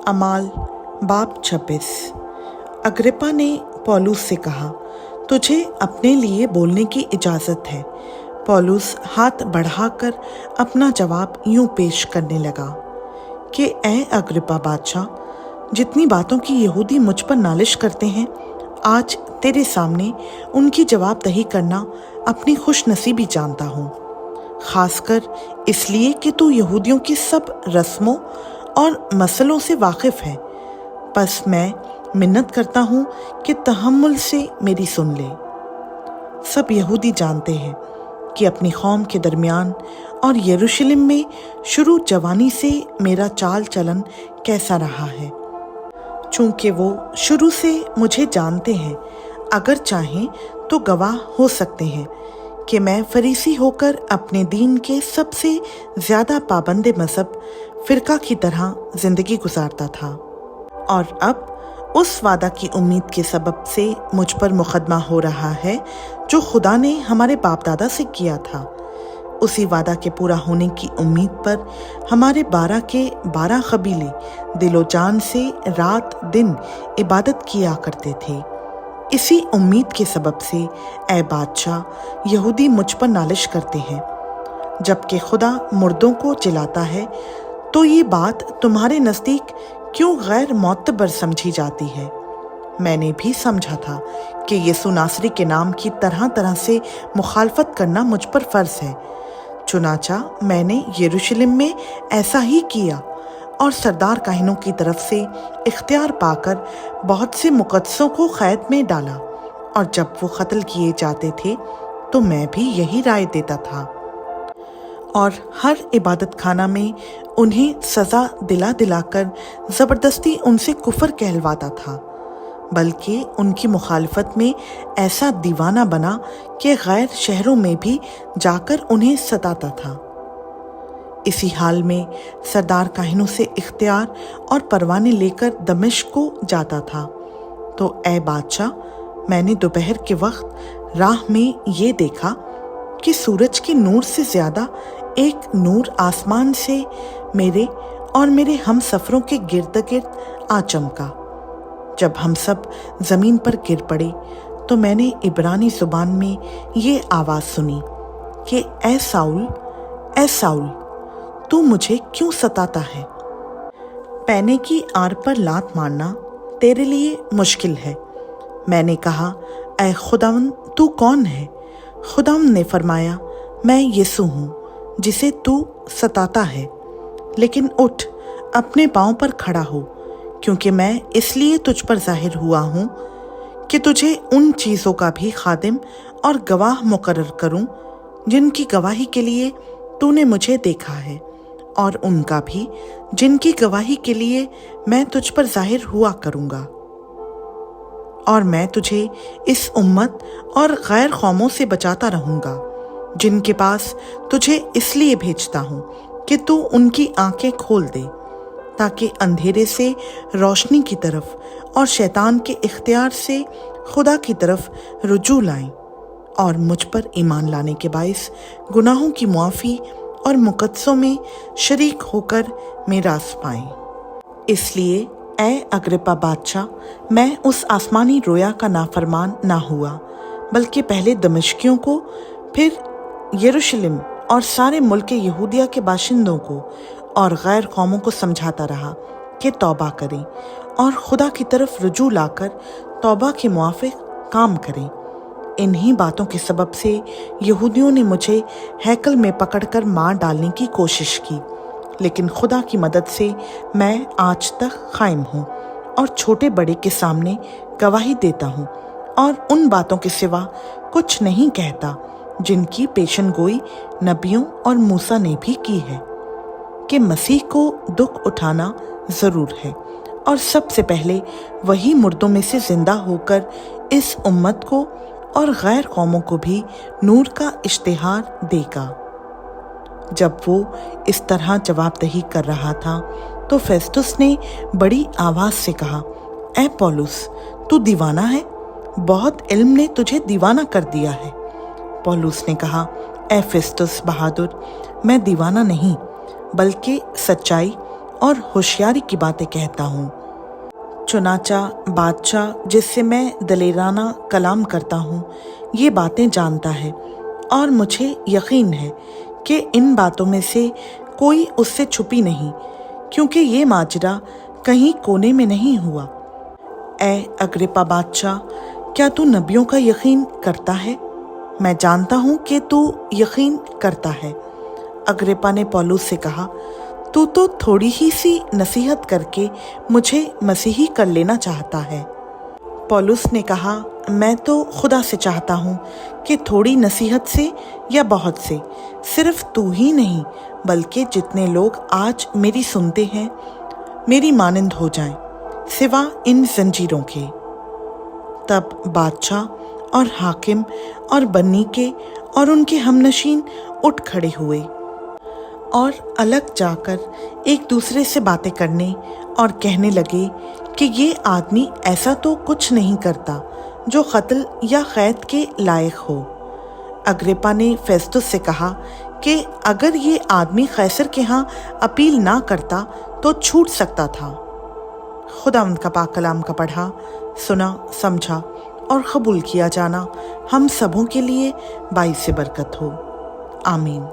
अमाल बाब 26। अग्रिप्पा ने पौलुस से कहा, तुझे अपने लिए बोलने की इजाज़त है। पौलुस हाथ बढ़ाकर अपना जवाब यूं पेश करने लगा कि ए अग्रिप्पा बादशाह, जितनी बातों की यहूदी मुझ पर नालिश करते हैं, आज तेरे सामने उनकी जवाबदही करना अपनी खुशनसीबी जानता हूँ, खासकर इसलिए कि तू यहूदियों की सब रस्मों और मसलों से वाकिफ़ है। बस मैं मिन्नत करता हूँ कि तहम्मुल से मेरी सुन ले। सब यहूदी जानते हैं कि अपनी कौम के दरमियान और यरूशलेम में शुरू जवानी से मेरा चाल चलन कैसा रहा है। चूँकि वो शुरू से मुझे जानते हैं, अगर चाहें तो गवाह हो सकते हैं कि मैं फरीसी होकर अपने दीन के सबसे ज़्यादा पाबंद मज़हब फ़िरका की तरह ज़िंदगी गुजारता था, और अब उस वादा की उम्मीद के सबब से मुझ पर मुकदमा हो रहा है जो खुदा ने हमारे बाप दादा से किया था। उसी वादा के पूरा होने की उम्मीद पर हमारे 12 के 12 कबीले दिलो जान से रात दिन इबादत किया करते थे। इसी उम्मीद के सबब से ए बादशाह, यहूदी मुझ पर नालिश करते हैं। जबकि खुदा मुर्दों को जिलाता है तो ये बात तुम्हारे नज़दीक क्यों गैर मोतबर समझी जाती है? मैंने भी समझा था कि यीशु नासरी के नाम की तरह तरह से मुखालफत करना मुझ पर फ़र्ज़ है। चुनाचा मैंने यरूशलेम में ऐसा ही किया और सरदार काहिनों की तरफ से इख्तियार पाकर बहुत से मुक़द्दसों को क़ैद में डाला, और जब वो कत्ल किए जाते थे तो मैं भी यही राय देता था, और हर इबादत खाना में उन्हें सज़ा दिला दिलाकर ज़बरदस्ती उनसे कुफ़र कहलवाता था, बल्कि उनकी मुखालफत में ऐसा दीवाना बना कि गैर शहरों में भी जाकर उन्हें सताता था। इसी हाल में सरदार काहिनों से इख्तियार और परवाने लेकर दमिश्क को जाता था। तो ए बादशाह, मैंने दोपहर के वक्त राह में ये देखा कि सूरज के नूर से ज़्यादा एक नूर आसमान से मेरे और मेरे हम सफ़रों के गिर्द गिर्द आ चमका। जब हम सब ज़मीन पर गिर पड़े तो मैंने इब्रानी ज़ुबान में ये आवाज़ सुनी कि ए साउल, तू मुझे क्यों सताता है? पैने की आड़ पर लात मारना तेरे लिए मुश्किल है। मैंने कहा, ए खुदावन, तू कौन है? खुदावन ने फरमाया, मैं यीशु हूँ जिसे तू सताता है। लेकिन उठ, अपने पाँव पर खड़ा हो, क्योंकि मैं इसलिए तुझ पर ज़ाहिर हुआ हूँ कि तुझे उन चीज़ों का भी खादिम और गवाह मुकर्रर करूँ जिनकी गवाही के लिए तूने मुझे देखा है, और उनका भी जिनकी गवाही के लिए मैं तुझ पर ज़ाहिर हुआ करूँगा। और मैं तुझे इस उम्मत और गैर कौमों से बचाता रहूँगा जिनके पास तुझे इसलिए भेजता हूँ कि तू उनकी आंखें खोल दे, ताकि अंधेरे से रोशनी की तरफ और शैतान के इख्तियार से खुदा की तरफ रुजू लाएं, और मुझ पर ईमान लाने के बाइस गुनाहों की मुआफ़ी और मुक़द्दसों में शरीक होकर मीरास पाएं। इसलिए ए अग्रिप्पा बादशाह, मैं उस आसमानी रोया का नाफरमान ना हुआ, बल्कि पहले दमिश्कियों को, फिर यरूशलेम और सारे मुल्क यहूदिया के बाशिंदों को और गैर कौमों को समझाता रहा कि तौबा करें और खुदा की तरफ रुजू लाकर तौबा के मुआफ़िक काम करें। इन्हीं बातों के सबब से यहूदियों ने मुझे हैकल में पकड़कर मार डालने की कोशिश की, लेकिन खुदा की मदद से मैं आज तक कायम हूँ और छोटे बड़े के सामने गवाही देता हूँ, और उन बातों के सिवा कुछ नहीं कहता जिनकी पेशन गोई नबियों और मूसा ने भी की है, कि मसीह को दुख उठाना ज़रूर है, और सबसे पहले वही मुर्दों में से ज़िंदा होकर इस उम्मत को और गैर कौमों को भी नूर का इश्तिहार देगा। जब वो इस तरह जवाबदही कर रहा था तो फेस्तुस ने बड़ी आवाज़ से कहा, ए पौलुस, तू दीवाना है, बहुत इल्म ने तुझे दीवाना कर दिया है। पौलुस ने कहा, ए फेस्तुस बहादुर, मैं दीवाना नहीं, बल्कि सच्चाई और होशियारी की बातें कहता हूँ। चुनाचा बादशाह जिससे मैं दलेराना कलाम करता हूँ ये बातें जानता है और मुझे यकीन है कि इन बातों में से कोई उससे छुपी नहीं, क्योंकि ये माजरा कहीं कोने में नहीं हुआ। ऐ अग्रिप्पा बादशाह, क्या तू नबियों का यकीन करता है? मैं जानता हूँ कि तू यकीन करता है। अग्रिप्पा ने पौलुस से कहा, तू तो थोड़ी ही सी नसीहत करके मुझे मसीही कर लेना चाहता है। पौलुस ने कहा, मैं तो खुदा से चाहता हूँ कि थोड़ी नसीहत से या बहुत से, सिर्फ तू ही नहीं बल्कि जितने लोग आज मेरी सुनते हैं मेरी मानंद हो जाएं, सिवा इन जंजीरों के। तब बादशाह और हाकिम और बन्नीके और उनके हमनशीन उठ खड़े हुए और अलग जाकर एक दूसरे से बातें करने और कहने लगे कि ये आदमी ऐसा तो कुछ नहीं करता जो कत्ल या कैद के लायक हो। अग्रिप्पा ने फेस्तुस से कहा कि अगर ये आदमी कैसर के यहाँ अपील ना करता तो छूट सकता था। खुदावंद का पाक कलाम का पढ़ा, सुना, समझा और कबूल किया जाना हम सबों के लिए बाइस बरकत हो। आमीन।